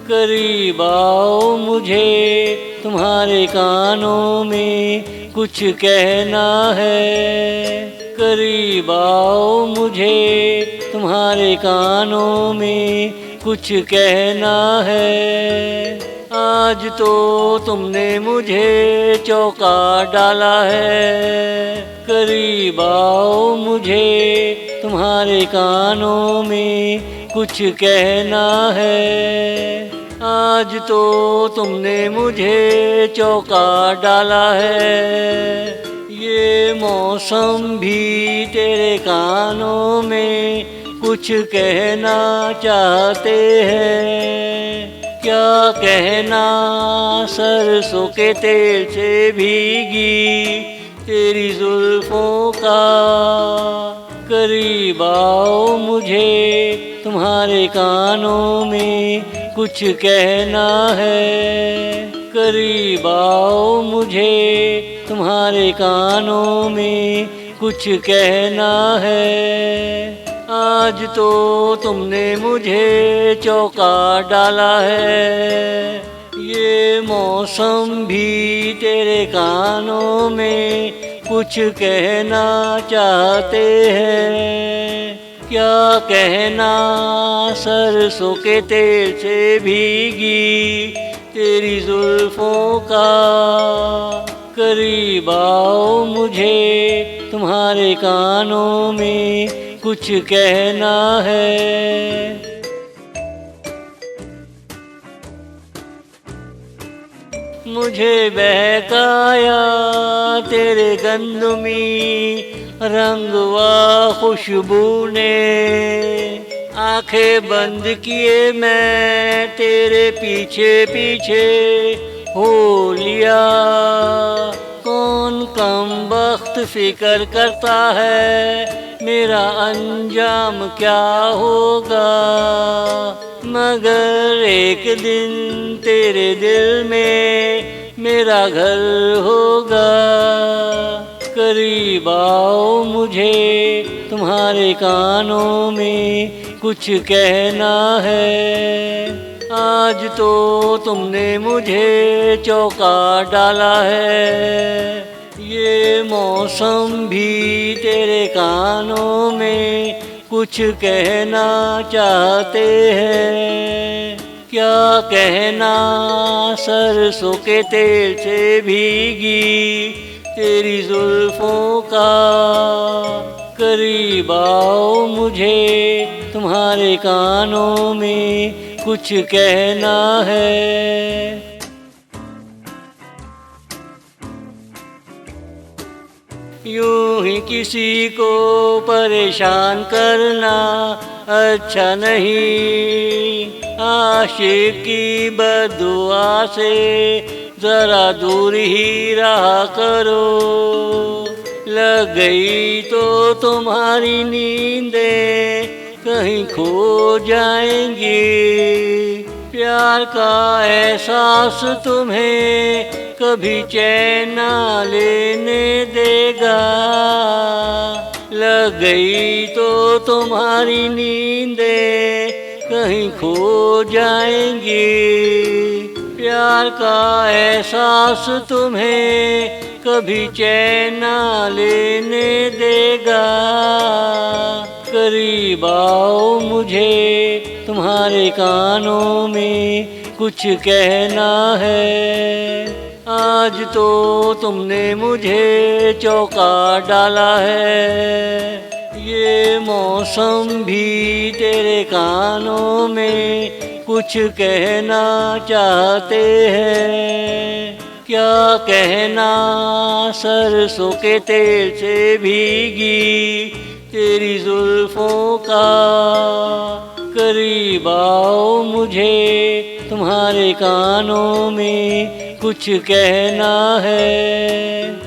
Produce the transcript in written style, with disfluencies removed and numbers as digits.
करीब आओ मुझे तुम्हारे कानों में कुछ कहना है। करीब आओ मुझे तुम्हारे कानों में कुछ कहना है। आज तो तुमने मुझे चौंका डाला है। करीब आओ मुझे तुम्हारे कानों में कुछ कहना है। आज तो तुमने मुझे चौंका डाला है। ये मौसम भी तेरे कानों में कुछ कहना चाहते हैं। क्या कहना सरसों के तेल से भीगी तेरी जुल्फों का। करीब आओ मुझे तुम्हारे कानों में कुछ कहना है। करीब आओ मुझे तुम्हारे कानों में कुछ कहना है। आज तो तुमने मुझे चौंका डाला है। ये मौसम भी तेरे कानों में कुछ कहना चाहते हैं। क्या कहना सरसों के तेल से भीगी तेरी जुल्फों का। करीब आओ मुझे तुम्हारे कानों में कुछ कहना है। मुझे बहकाया तेरे गंदमी रंग व खुशबू ने। आंखें बंद किए मैं तेरे पीछे पीछे हो लिया। कौन कम वक्त फिक्र करता है मेरा अंजाम क्या होगा। मगर एक दिन तेरे दिल में मेरा घर होगा। करीब आओ मुझे तुम्हारे कानों में कुछ कहना है। आज तो तुमने मुझे चौंका डाला है। ये मौसम भी तेरे कानों में कुछ कहना चाहते हैं। क्या कहना सरसों के तेल से भीगी तेरी जुल्फों का। करीब आओ मुझे तुम्हारे कानों में कुछ कहना है। यूं ही किसी को परेशान करना अच्छा नहीं। आशिक की बद्दुआ से जरा दूर ही रहा करो। लग गई तो तुम्हारी नींदें कहीं खो जाएंगी। प्यार का एहसास तुम्हें कभी चैन ना लेने देगा। लग गई तो तुम्हारी नींदें कहीं खो जाएंगी। प्यार का एहसास तुम्हें कभी चैन ना लेने देगा। करीब आओ मुझे तुम्हारे कानों में कुछ कहना है। आज तो तुमने मुझे चौंका डाला है। ये मौसम भी तेरे कानों में कुछ कहना चाहते हैं। क्या कहना सरसों के तेल से भीगी तेरी जुल्फों का। करीब आओ मुझे तुम्हारे कानों में कुछ कहना है।